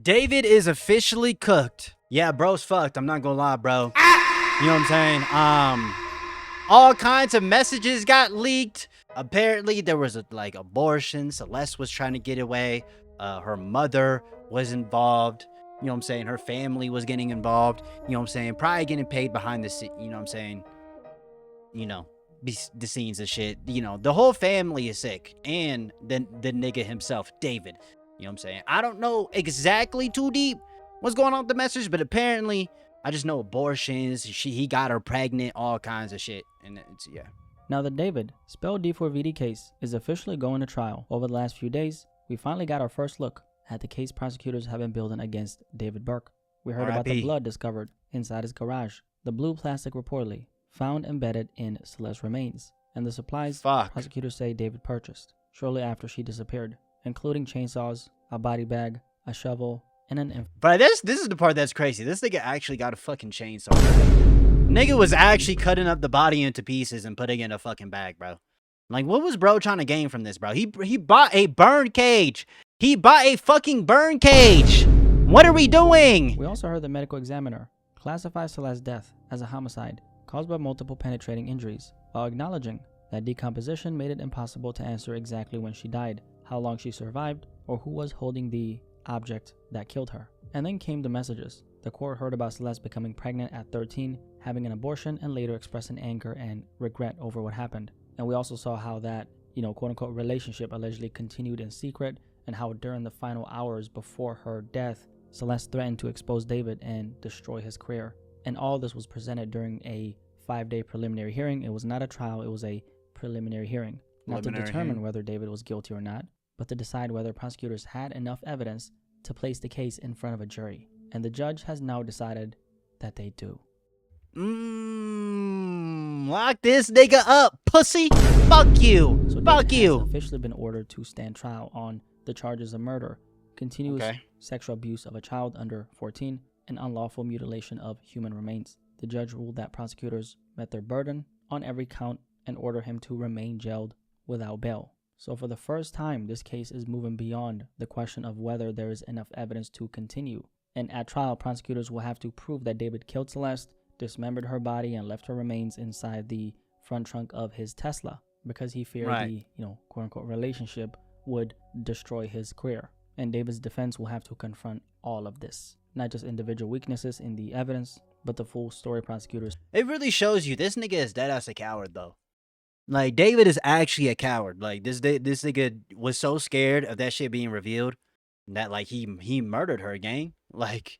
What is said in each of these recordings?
David is officially cooked. Yeah, bro's fucked. I'm not gonna lie, bro. You know what I'm saying? All kinds of messages got leaked. Apparently, there was like abortion. Celeste was trying to get away. Her mother was involved. You know what I'm saying? Her family was getting involved. You know what I'm saying? Probably getting paid behind the scene. You know what I'm saying? You know, the scenes and shit. You know, the whole family is sick. And then the nigga himself, David. You know what I'm saying? I don't know exactly too deep what's going on with the message, but apparently I just know abortions. He got her pregnant, all kinds of shit. And it's, yeah. Now the David, spelled D4VD case, is officially going to trial. Over the last few days, we finally got our first look at the case prosecutors have been building against David Burke. We heard about the blood discovered inside his garage, the blue plastic reportedly found embedded in Celeste's remains, and the supplies prosecutors say David purchased shortly after she disappeared, including chainsaws, a body bag, a shovel, and an But this is the part that's crazy. This nigga actually got a fucking chainsaw. Nigga was actually cutting up the body into pieces and putting it in a fucking bag, bro. Like, what was bro trying to gain from this, bro? He bought a burn cage. He bought a fucking burn cage. What are we doing? We also heard the medical examiner classify Celeste's death as a homicide caused by multiple penetrating injuries, while acknowledging that decomposition made it impossible to answer exactly when she died, how long she survived, or who was holding the object that killed her. And then came the messages. The court heard about Celeste becoming pregnant at 13, having an abortion, and later expressing anger and regret over what happened. And we also saw how that, quote-unquote relationship allegedly continued in secret, and how during the final hours before her death, Celeste threatened to expose David and destroy his career. And all this was presented during a 5-day preliminary hearing. It was not a trial, it was a preliminary hearing. Not to determine whether David was guilty or not, but to decide whether prosecutors had enough evidence to place the case in front of a jury. And the judge has now decided that they do. Lock this nigga up, pussy. Fuck you. So Fuck you. Has officially been ordered to stand trial on the charges of murder, continuous sexual abuse of a child under 14, and unlawful mutilation of human remains. The judge ruled that prosecutors met their burden on every count and ordered him to remain jailed without bail. So for the first time, this case is moving beyond the question of whether there is enough evidence to continue. And at trial, prosecutors will have to prove that David killed Celeste, dismembered her body, and left her remains inside the front trunk of his Tesla because he feared the, quote-unquote relationship would destroy his career. And David's defense will have to confront all of this. Not just individual weaknesses in the evidence, but the full story prosecutors. It really shows you this nigga is dead ass a coward, though. Like, David is actually a coward. Like, this nigga was so scared of that shit being revealed that, like, he murdered her, gang. Like,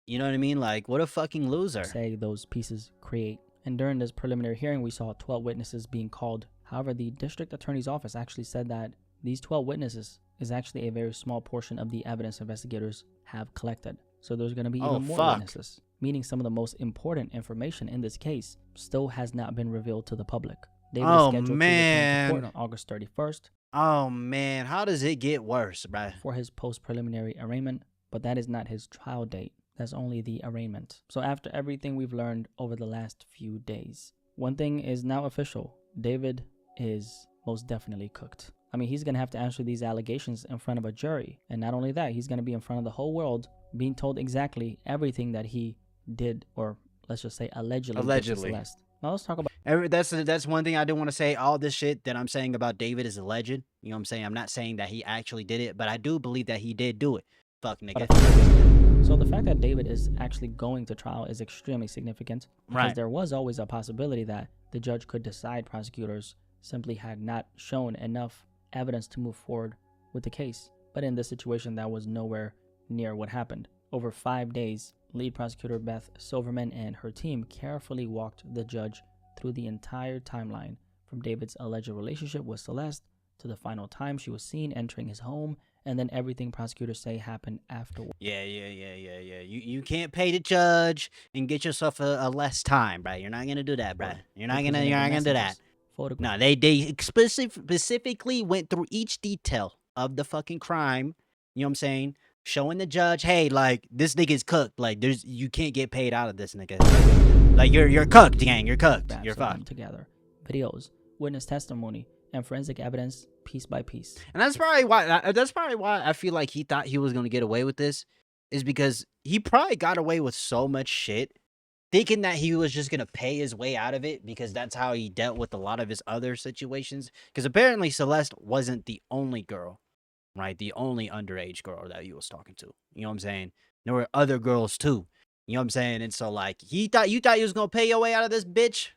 you know what I mean? Like, what a fucking loser. Say those pieces create. And during this preliminary hearing, we saw 12 witnesses being called. However, the district attorney's office actually said that these 12 witnesses is actually a very small portion of the evidence investigators have collected. So there's going to be even more witnesses, meaning some of the most important information in this case still has not been revealed to the public. David is scheduled to return to court on August 31st. Oh man, how does it get worse, bruh? For his post-preliminary arraignment, but that is not his trial date. That's only the arraignment. So after everything we've learned over the last few days, one thing is now official. David is most definitely cooked. I mean, he's going to have to answer these allegations in front of a jury. And not only that, he's going to be in front of the whole world being told exactly everything that he did, or let's just say allegedly. Did to Celeste. Now let's talk about... That's one thing I do want to say. All this shit that I'm saying about David is alleged. You know what I'm saying? I'm not saying that he actually did it, but I do believe that he did do it. Fuck, nigga. So the fact that David is actually going to trial is extremely significant, because there was always a possibility that the judge could decide prosecutors simply had not shown enough evidence to move forward with the case. But in this situation, that was nowhere near what happened. Over 5 days, lead prosecutor Beth Silverman and her team carefully walked the judge through the entire timeline, from David's alleged relationship with Celeste to the final time she was seen entering his home, and then everything prosecutors say happened afterward. Yeah. You can't pay the judge and get yourself a less time, right? You're not gonna do that, bro. You're not gonna do that. No, they specifically went through each detail of the fucking crime. You know what I'm saying? Showing the judge, hey, like, this nigga's cooked. Like, you can't get paid out of this nigga. Like, you're cooked, gang. You're cooked. You're fucked. Together, videos, witness testimony, and forensic evidence piece by piece. And that's probably why I feel like he thought he was gonna get away with this, is because he probably got away with so much shit, thinking that he was just gonna pay his way out of it, because that's how he dealt with a lot of his other situations. Because apparently Celeste wasn't the only girl, right? The only underage girl that he was talking to. You know what I'm saying? There were other girls too. You know what I'm saying? And so like you thought he was gonna pay your way out of this, bitch?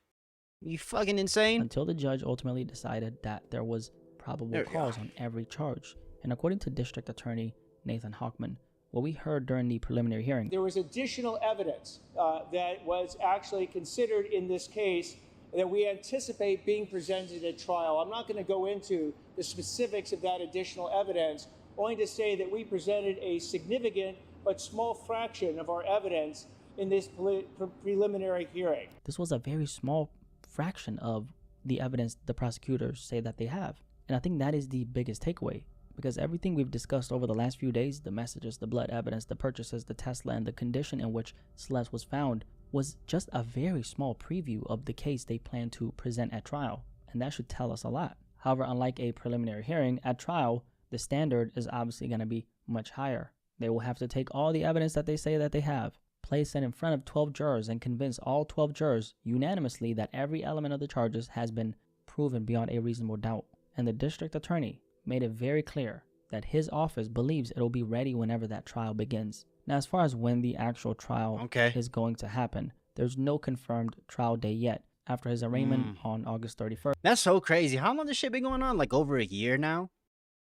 You fucking insane. Until the judge ultimately decided that there was probable cause on every charge. And according to District Attorney Nathan Hochman, what we heard during the preliminary hearing, there was additional evidence that was actually considered in this case that we anticipate being presented at trial. I'm not going to go into the specifics of that additional evidence, only to say that we presented a significant but small fraction of our evidence in this preliminary hearing. This was a very small fraction of the evidence the prosecutors say that they have. And I think that is the biggest takeaway, because everything we've discussed over the last few days, the messages, the blood evidence, the purchases, the Tesla, and the condition in which Celeste was found, was just a very small preview of the case they plan to present at trial. And that should tell us a lot. However, unlike a preliminary hearing, at trial, the standard is obviously going to be much higher. They will have to take all the evidence that they say that they have, place it in front of 12 jurors, and convince all 12 jurors unanimously that every element of the charges has been proven beyond a reasonable doubt. And the district attorney made it very clear that his office believes it'll be ready whenever that trial begins. Now, as far as when the actual trial is going to happen, there's no confirmed trial date yet after his arraignment on August 31st. That's so crazy. How long this shit been going on? Like over a year now?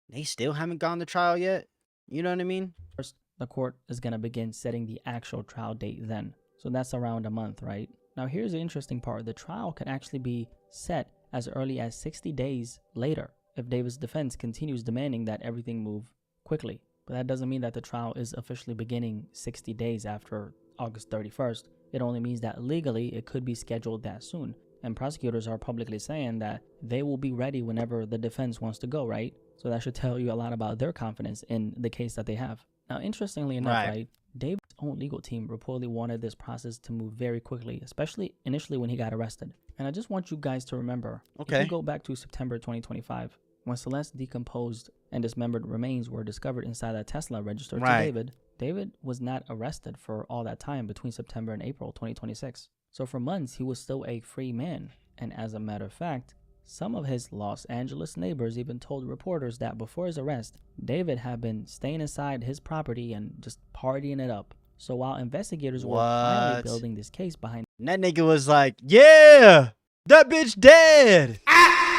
They still haven't gone to trial yet? You know what I mean? First, the court is going to begin setting the actual trial date then. So that's around a month, right? Now, here's the interesting part. The trial could actually be set as early as 60 days later if David's defense continues demanding that everything move quickly. But that doesn't mean that the trial is officially beginning 60 days after August 31st. It only means that legally it could be scheduled that soon. And prosecutors are publicly saying that they will be ready whenever the defense wants to go, right? So that should tell you a lot about their confidence in the case that they have. Now, interestingly enough, right, David's own legal team reportedly wanted this process to move very quickly, especially initially when he got arrested. And I just want you guys to remember, if you go back to September 2025, when Celeste's decomposed and dismembered remains were discovered inside that Tesla registered to David, David was not arrested for all that time between September and April 2026. So for months, he was still a free man. And as a matter of fact, some of his Los Angeles neighbors even told reporters that before his arrest, David had been staying inside his property and just partying it up. So while investigators were finally building this case behind, that nigga was like, yeah, that bitch dead.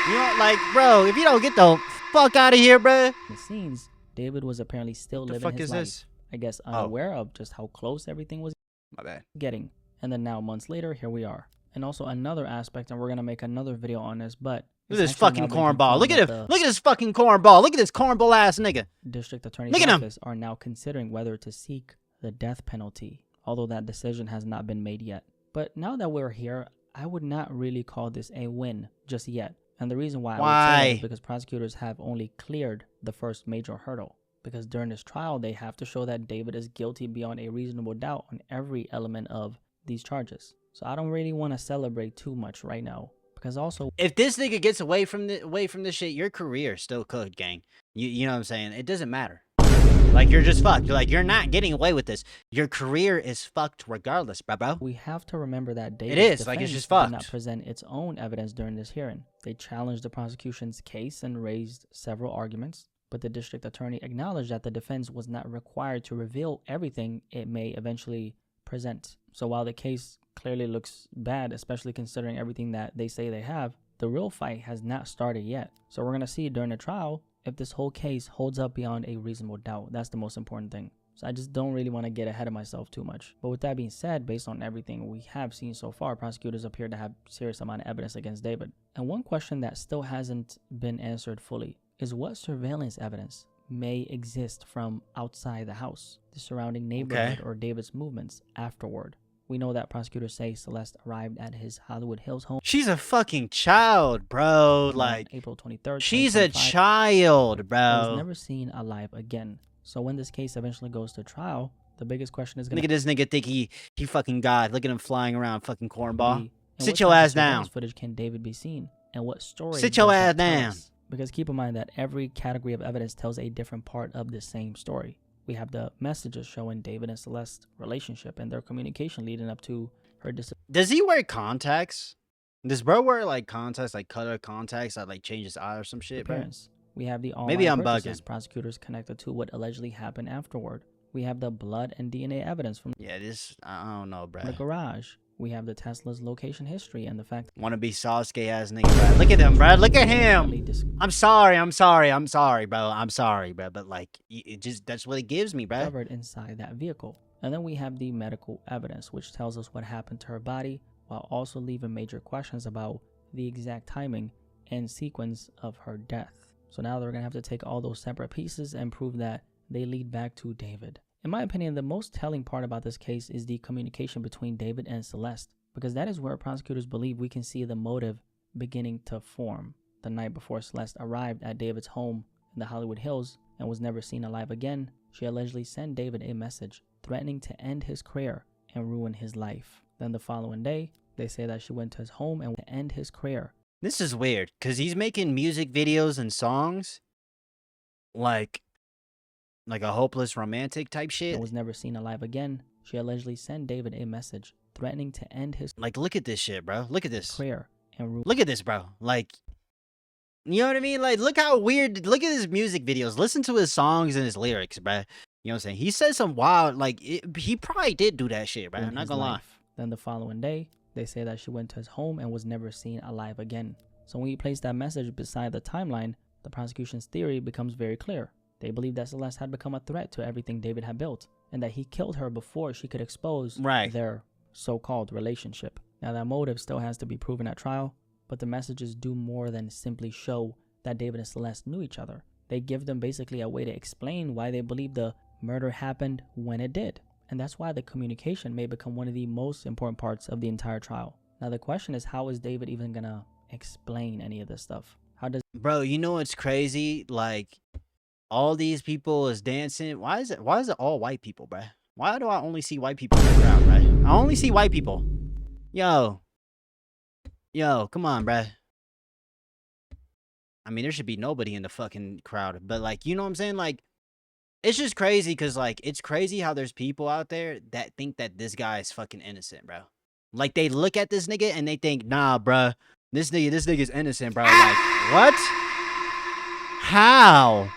You know, like, bro, if you don't get the fuck out of here, bro. the scenes, David was apparently still living fuck his is life. this? I guess unaware of just how close everything was My bad. getting. And then now, months later, here we are. And also another aspect, and we're going to make another video on this, but Look at this fucking cornball. Look at him. Look at this fucking cornball. Look at this cornball ass nigga. District Attorney's office are now considering whether to seek the death penalty, although that decision has not been made yet. But now that we're here, I would not really call this a win just yet. And the reason why I would say that is because prosecutors have only cleared the first major hurdle. Because during this trial, they have to show that David is guilty beyond a reasonable doubt on every element of these charges. So I don't really want to celebrate too much right now. Because also, if this nigga gets away from this shit, your career is still cooked, gang. You know what I'm saying? It doesn't matter. Like, you're just fucked. Like, you're not getting away with this. Your career is fucked regardless, bro. we have to remember that David's is, like, it's just defense did not fucked. present its own evidence during this hearing. They challenged the prosecution's case and raised several arguments, but the district attorney acknowledged that the defense was not required to reveal everything it may eventually present. So while the case clearly looks bad, especially considering everything that they say they have, the real fight has not started yet. So we're going to see during the trial if this whole case holds up beyond a reasonable doubt. That's the most important thing. So I just don't really want to get ahead of myself too much. But with that being said, based on everything we have seen so far, prosecutors appear to have serious amount of evidence against David. And one question that still hasn't been answered fully is what surveillance evidence may exist from outside the house, the surrounding neighborhood, or David's movements afterward. We know that prosecutors say Celeste arrived at his Hollywood Hills home. She's a fucking child, bro. Like, April 23rd. she's a child, and bro. was never seen alive again. So when this case eventually goes to trial, the biggest question is going to Look at this nigga think he fucking God. Look at him flying around, fucking cornball. be, Sit your ass down. Footage can David be seen? and what story Sit your does ass that tell down. us? Because keep in mind that every category of evidence tells a different part of the same story. We have the messages showing David and Celeste's relationship and their communication leading up to her disappearance. Does he wear contacts? Does bro wear like contacts, like color contacts that like change his eye or some shit, bro? We have the online Maybe I'm purchases bugging. prosecutors connected to what allegedly happened afterward. We have the blood and DNA evidence from Yeah, this I don't know, bro. the garage. We have the Tesla's location history and the fact Wanna be Sasuke ass nigga, bro. Look at him, bro. Look at him. I'm sorry, bro. I'm sorry, bro. But like, it just that's what it gives me, bro. discovered inside that vehicle. And then we have the medical evidence, which tells us what happened to her body, while also leaving major questions about the exact timing and sequence of her death. So now they're going to have to take all those separate pieces and prove that they lead back to David. In my opinion, the most telling part about this case is the communication between David and Celeste, because that is where prosecutors believe we can see the motive beginning to form. The night before Celeste arrived at David's home in the Hollywood Hills and was never seen alive again, she allegedly sent David a message threatening to end his career and ruin his life. Then the following day, they say that she went to his home and to end his career. This is weird, cause he's making music videos and songs, like a hopeless romantic type shit. And was never seen alive again. She allegedly sent David a message threatening to end his Like, look at this shit, bro. Look at this. career and ruin. Look at this, bro. Like, you know what I mean? Like, look how weird. Look at his music videos. Listen to his songs and his lyrics, bro. You know what I'm saying? He said some wild, like, he probably did do that shit, bro. ruin I'm not his gonna lie. life. Then the following day, they say that she went to his home and was never seen alive again. So when you place that message beside the timeline, the prosecution's theory becomes very clear. They believe that Celeste had become a threat to everything David had built, and that he killed her before she could expose Right. their so-called relationship. Now that motive still has to be proven at trial, but the messages do more than simply show that David and Celeste knew each other. They give them basically a way to explain why they believe the murder happened when it did. And that's why the communication may become one of the most important parts of the entire trial. Now the question is, how is David even gonna explain any of this stuff? How does Bro, you know what's crazy? Like, all these people is dancing. Why is it all white people, bro? Why do I only see white people in the crowd, bro? I only see white people. Yo, come on, bro. I mean, there should be nobody in the fucking crowd, but like, you know what I'm saying? Like, it's just crazy because, like, it's crazy how there's people out there that think that this guy is fucking innocent, bro. Like, they look at this nigga and they think, nah, bro, this nigga's innocent, bro. Like, what? How?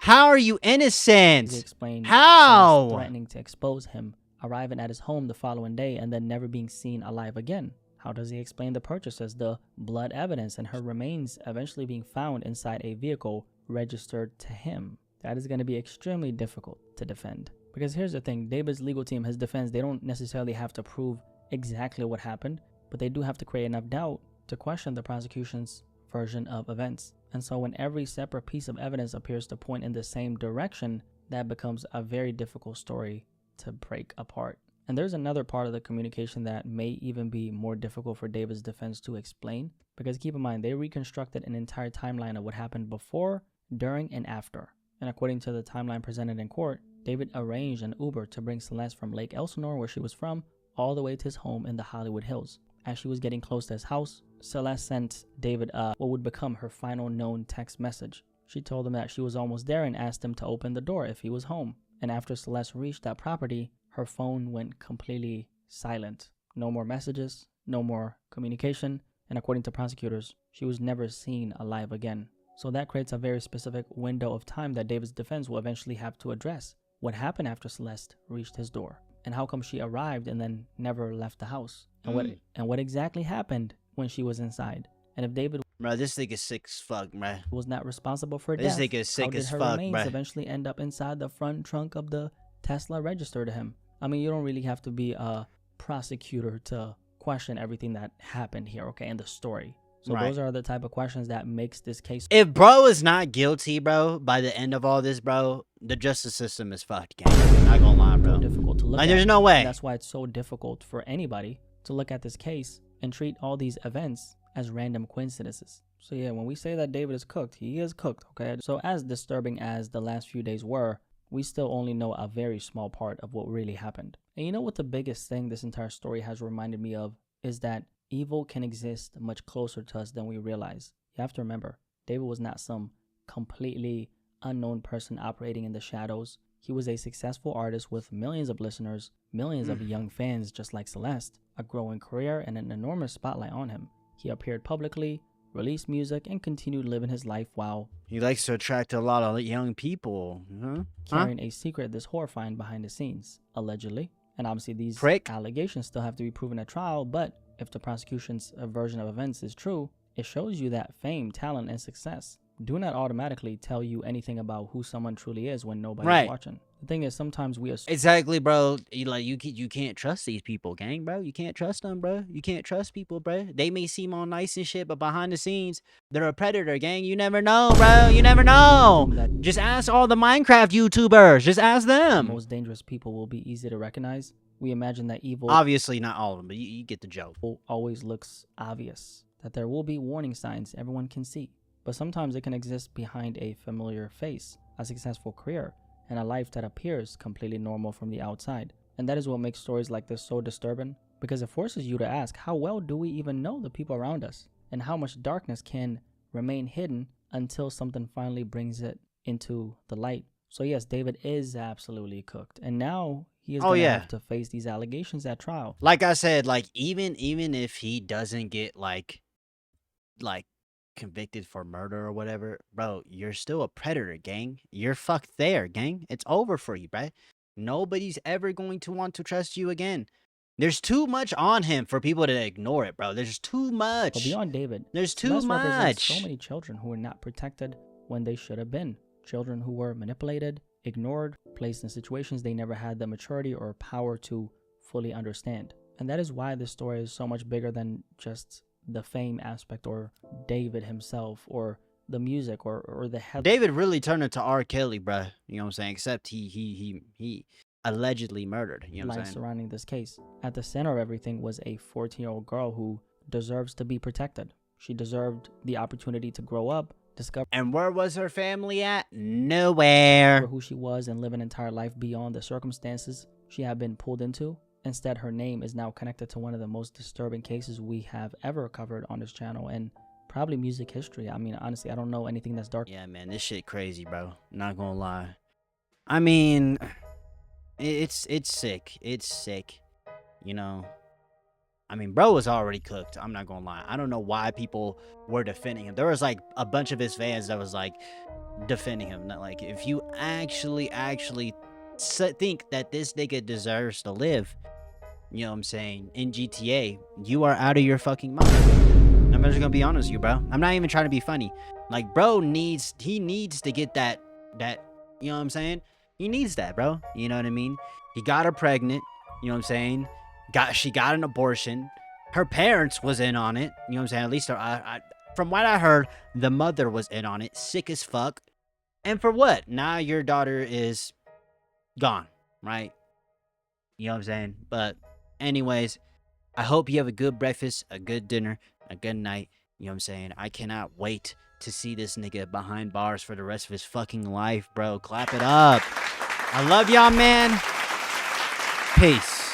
How are you he innocent? explain How? Celeste threatening to expose him, arriving at his home the following day, and then never being seen alive again? How does he explain the purchases, the blood evidence, and her remains eventually being found inside a vehicle registered to him? That is going to be extremely difficult to defend. Because here's the thing, David's legal team, his defense, they don't necessarily have to prove exactly what happened, but they do have to create enough doubt to question the prosecution's version of events. And so when every separate piece of evidence appears to point in the same direction, that becomes a very difficult story to break apart. And there's another part of the communication that may even be more difficult for David's defense to explain, because keep in mind, they reconstructed an entire timeline of what happened before, during, and after. And according to the timeline presented in court, David arranged an Uber to bring Celeste from Lake Elsinore, where she was from, all the way to his home in the Hollywood Hills. As she was getting close to his house, Celeste sent David what would become her final known text message. She told him that she was almost there and asked him to open the door if he was home. And after Celeste reached that property, her phone went completely silent. No more messages, no more communication, and according to prosecutors, she was never seen alive again. So that creates a very specific window of time that David's defense will eventually have to address. What happened after Celeste reached his door? And how come she arrived and then never left the house? And what exactly happened when she was inside? And if David Bro, this nigga's sick as fuck, bro. was not responsible for This death, nigga is sick how did as her fuck, remains bruh. eventually end up inside the front trunk of the Tesla registered to him? I mean, you don't really have to be a prosecutor to question everything that happened here, okay, in the story. So Right. those are the type of questions that makes this case If bro is not guilty, bro, by the end of all this, bro, the justice system is fucked, gang. I'm not gonna lie, so bro. difficult to look Like, at. there's no way. And that's why it's so difficult for anybody to look at this case and treat all these events as random coincidences. So yeah, when we say that David is cooked, he is cooked, okay? So as disturbing as the last few days were, we still only know a very small part of what really happened. And you know what the biggest thing this entire story has reminded me of is that Evil can exist much closer to us than we realize. You have to remember, David was not some completely unknown person operating in the shadows. He was a successful artist with millions of listeners, millions of young fans just like Celeste, a growing career, and an enormous spotlight on him. He appeared publicly, released music, and continued living his life while He likes to attract a lot of young people. Huh? carrying a secret that's horrifying behind the scenes, allegedly. And obviously these Prick. allegations still have to be proven at trial, but if the prosecution's version of events is true, it shows you that fame, talent, and success do not automatically tell you anything about who someone truly is when nobody's Right. watching. The thing is, sometimes we assume Exactly, bro. You can't trust these people, gang, bro. You can't trust them, bro. You can't trust people, bro. They may seem all nice and shit, but behind the scenes, they're a predator, gang. You never know, bro. You never know. that Just ask all the Minecraft YouTubers. Just ask the them. most dangerous people will be easy to recognize. We imagine that evil Obviously, not all of them, but you get the joke. always looks obvious, that there will be warning signs everyone can see. But sometimes it can exist behind a familiar face, a successful career, and a life that appears completely normal from the outside. And that is what makes stories like this so disturbing, because it forces you to ask, how well do we even know the people around us? And how much darkness can remain hidden until something finally brings it into the light? So yes, David is absolutely cooked. And now he is going to have to face these allegations at trial. Like I said, like even if he doesn't get like convicted for murder or whatever, bro, you're still a predator, gang. You're fucked there, gang. It's over for you, bro. Nobody's ever going to want to trust you again. There's too much on him for people to ignore it, bro. There's too much. But beyond David, There's too Celeste represents much. so many children who were not protected when they should have been. Children who were manipulated, ignored, placed in situations they never had the maturity or power to fully understand. And that is why this story is so much bigger than just the fame aspect or David himself or the music or the head. David really turned into R. Kelly, bro. You know what I'm saying? Except he allegedly murdered. You know what I'm life saying? surrounding this case. At the center of everything was a 14-year-old girl who deserves to be protected. She deserved the opportunity to grow up, discover And where was her family at? Nowhere. who she was, and live an entire life beyond the circumstances she had been pulled into. Instead, her name is now connected to one of the most disturbing cases we have ever covered on this channel and probably music history. I mean, honestly, I don't know anything that's dark. Yeah, man, this shit crazy, bro. Not gonna lie. I mean, it's sick. It's sick. You know. I mean, bro was already cooked. I'm not gonna lie. I don't know why people were defending him. There was like a bunch of his fans that was like defending him. Not like, if you actually think that this nigga deserves to live, you know what I'm saying, in GTA, you are out of your fucking mind. I'm just gonna be honest with you, bro. I'm not even trying to be funny. Like, bro needs to get that, you know what I'm saying? He needs that, bro. You know what I mean? He got her pregnant, you know what I'm saying? She got an abortion. Her parents was in on it, you know what I'm saying? At least from what I heard, the mother was in on it, sick as fuck. And for what? Now your daughter is gone, right? You know what I'm saying? But anyways, I hope you have a good breakfast, a good dinner, a good night. You know what I'm saying? I cannot wait to see this nigga behind bars for the rest of his fucking life, bro. Clap it up. I love y'all, man. Peace.